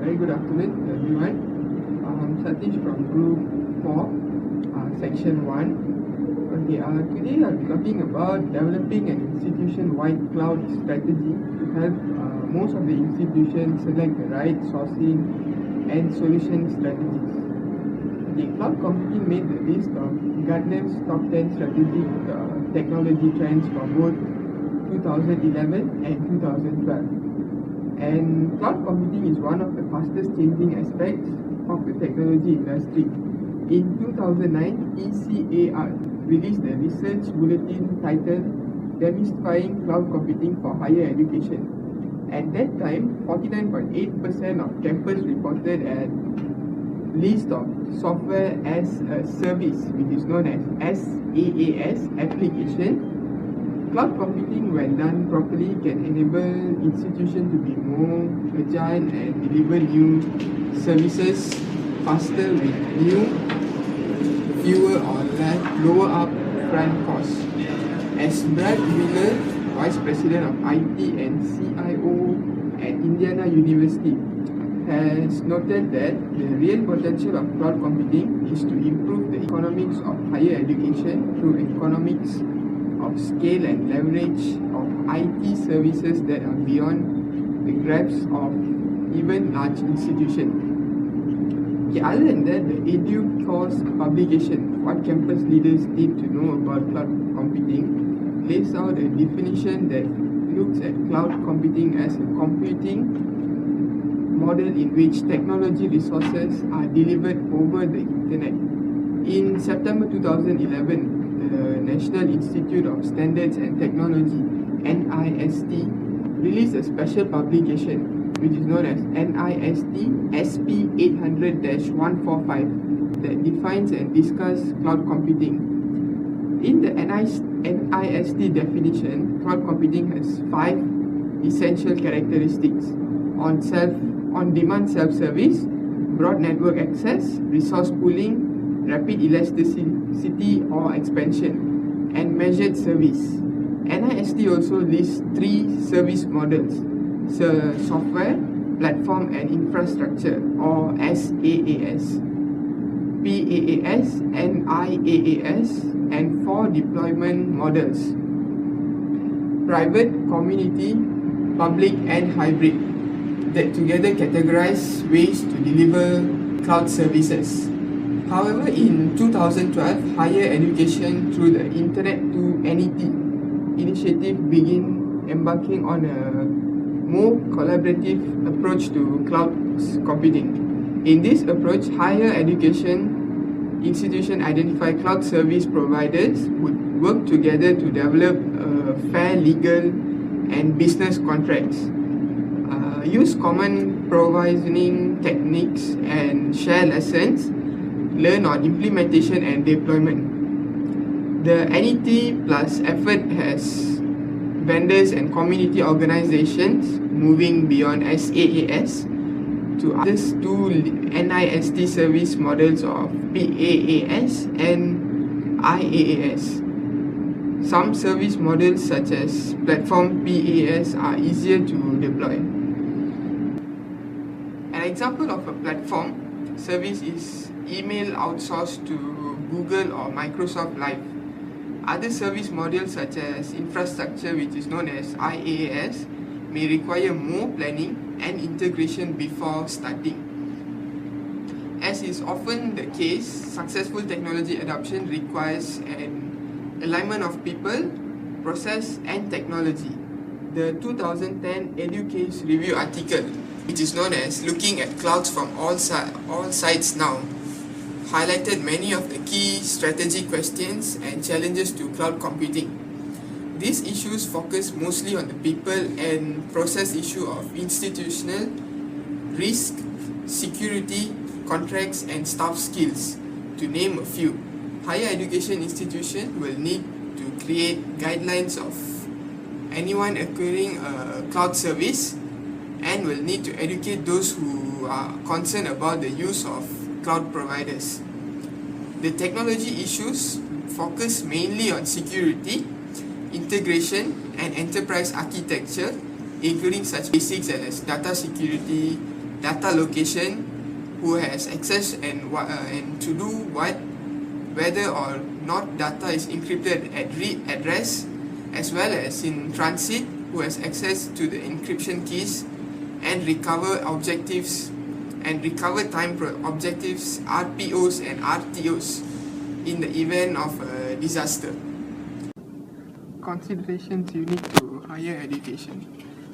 Very good afternoon, everyone. I'm Satish from Group 4, Section 1. Okay, today I'll be talking about developing an institution-wide cloud strategy to help most of the institutions select the right sourcing and solution strategies. Okay, cloud computing made the list of Gartner's top 10 strategic technology trends for both 2011 and 2012. And cloud computing is one of the fastest changing aspects of the technology industry. In 2009, ECAR released a research bulletin titled Demystifying Cloud Computing for Higher Education. At that time, 49.8% of campus reported a list of software as a service, which is known as SaaS application. Cloud computing, when done properly, can enable institutions to be more agile and deliver new services faster with fewer or lower upfront costs. As Brad Miller, Vice President of IT and CIO at Indiana University, has noted that the real potential of cloud computing is to improve the economics of higher education through economics of scale and leverage of IT services that are beyond the grasp of even large institutions. Okay, other than that, the EduCourse publication, What Campus Leaders Need to Know About Cloud Computing, lays out a definition that looks at cloud computing as a computing model in which technology resources are delivered over the internet. In September 2011, the National Institute of Standards and Technology, NIST, released a special publication which is known as NIST SP 800-145 that defines and discusses cloud computing. In the NIST definition, cloud computing has 5 essential characteristics: on-demand self-service, broad network access, resource pooling, rapid elasticity or expansion, and measured service. NIST also lists 3 service models: software, platform and infrastructure, or SaaS, PaaS and IaaS, and 4 deployment models: private, community, public and hybrid, that together categorize ways to deliver cloud services. However, in 2012, higher education through the Internet to Anything initiative began embarking on a more collaborative approach to cloud computing. In this approach, higher education institutions identify cloud service providers would work together to develop fair legal and business contracts, use common provisioning techniques, and share lessons learn on implementation and deployment. The NET Plus effort has vendors and community organizations moving beyond SaaS to others two NIST service models of PaaS and IaaS. Some service models such as platform PaaS are easier to deploy. An example of a platform service is email outsourced to Google or Microsoft Live. Other service models such as infrastructure, which is known as IaaS, may require more planning and integration before starting. As is often the case, successful technology adoption requires an alignment of people, process and technology. The 2010 EduCase review article, which is known as Looking at Clouds from All Sides Now, highlighted many of the key strategy questions and challenges to cloud computing. These issues focus mostly on the people and process issue of institutional risk, security, contracts and staff skills, to name a few. Higher education institutions will need to create guidelines of anyone acquiring a cloud service and will need to educate those who are concerned about the use of cloud providers. The technology issues focus mainly on security, integration and enterprise architecture, including such basics as data security, data location, who has access and to do what, whether or not data is encrypted at read address, as well as in transit, who has access to the encryption keys, and recover objectives and recover time objectives, RPOs and RTOs in the event of a disaster. Considerations unique to higher education.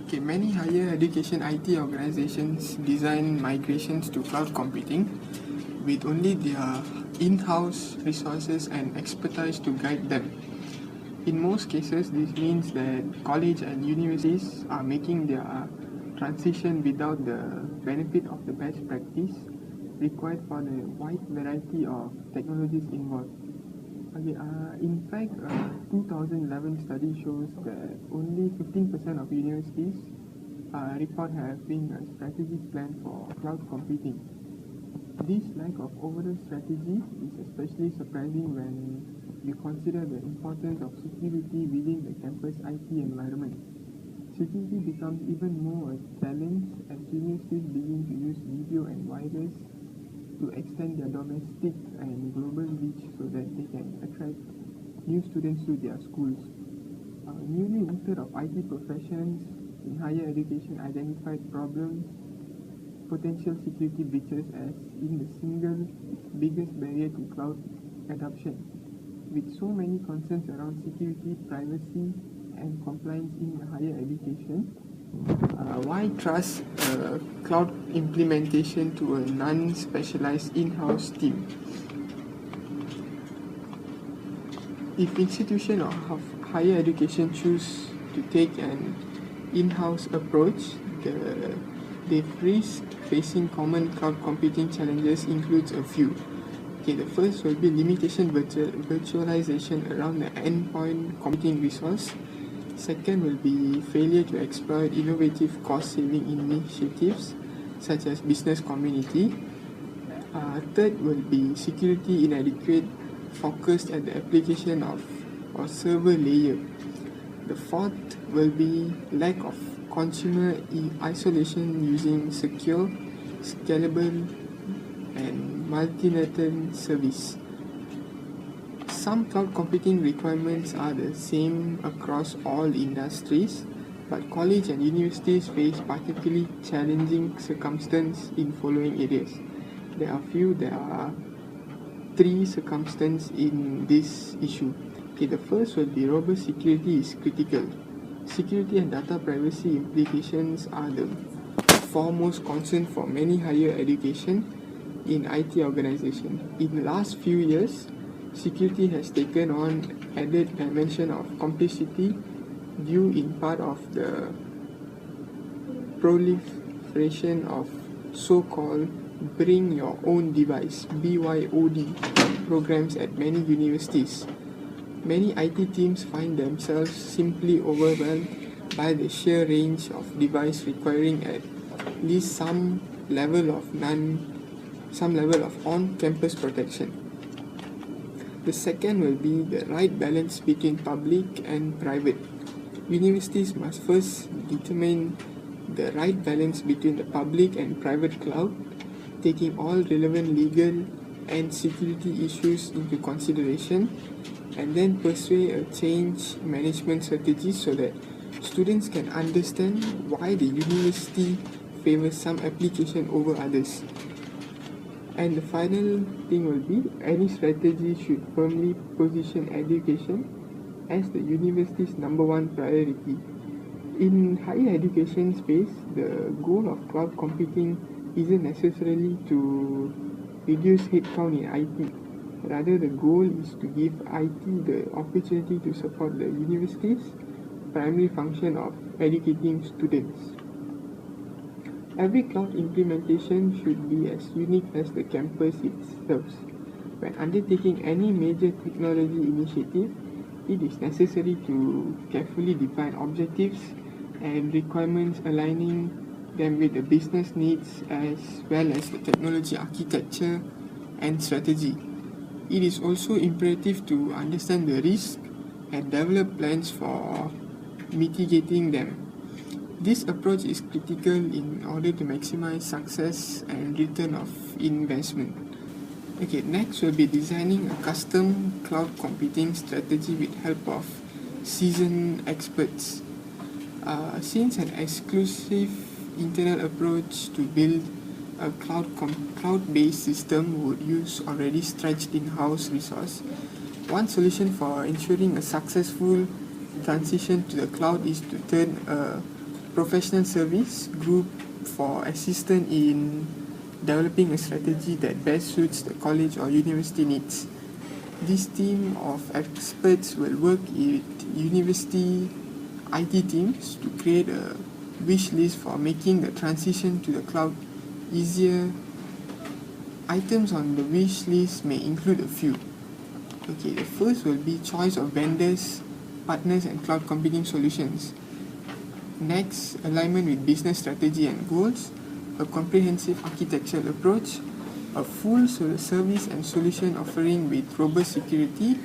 Okay, many higher education IT organizations design migrations to cloud computing with only their in-house resources and expertise to guide them. In most cases, this means that college and universities are making their transition without the benefit of the best practice required for the wide variety of technologies involved. Okay, in fact, a 2011 study shows that only 15% of universities report having a strategic plan for cloud computing. This lack of overall strategy is especially surprising when we consider the importance of security within the campus IT environment. Security becomes even more a challenge as universities begin to use video and wireless to extend their domestic and global reach so that they can attract new students to their schools. Nearly a third of IT professions in higher education identified problems, potential security breaches as in the single biggest barrier to cloud adoption. With so many concerns around security, privacy, and compliance in higher education, why trust cloud implementation to a non-specialized in-house team? If institutions of higher education choose to take an in-house approach, the risk facing common cloud computing challenges includes a few. Okay, the first will be limitation virtualization around the endpoint computing resource. Second will be failure to exploit innovative cost-saving initiatives such as business community. Third will be security inadequate, focused at the application of or server layer. The fourth will be lack of consumer isolation using secure, scalable, and multi-tenant service. Some cloud computing requirements are the same across all industries, but college and universities face particularly challenging circumstances in following areas. There are three circumstances in this issue. Okay, the first will be robust security is critical. Security and data privacy implications are the foremost concern for many higher education in IT organizations. In the last few years, security has taken on added dimension of complexity due in part of the proliferation of so-called bring your own device (BYOD) programs at many universities. Many IT teams find themselves simply overwhelmed by the sheer range of devices requiring at least some level of on-campus protection. The second will be the right balance between public and private. Universities must first determine the right balance between the public and private cloud, taking all relevant legal and security issues into consideration, and then pursue a change management strategy so that students can understand why the university favors some application over others. And the final thing will be any strategy should firmly position education as the university's number one priority. In higher education space, the goal of cloud computing isn't necessarily to reduce headcount in IT. Rather, the goal is to give IT the opportunity to support the university's primary function of educating students. Every cloud implementation should be as unique as the campus it serves. When undertaking any major technology initiative, it is necessary to carefully define objectives and requirements, aligning them with the business needs as well as the technology architecture and strategy. It is also imperative to understand the risk and develop plans for mitigating them. This approach is critical in order to maximize success and return of investment. Okay, next we'll be designing a custom cloud computing strategy with help of seasoned experts. Since an exclusive internal approach to build a cloud-based system would use already stretched in-house resource, one solution for ensuring a successful transition to the cloud is to turn a professional service group for assistance in developing a strategy that best suits the college or university needs. This team of experts will work with university IT teams to create a wish list for making the transition to the cloud easier. Items on the wish list may include a few. Okay, the first will be choice of vendors, partners, and cloud computing solutions. Next, alignment with business strategy and goals, a comprehensive architectural approach, a full service and solution offering with robust security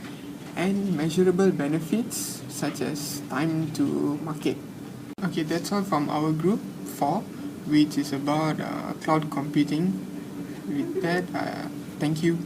and measurable benefits such as time to market. Okay, that's all from our group 4, which is about cloud computing. With that, thank you.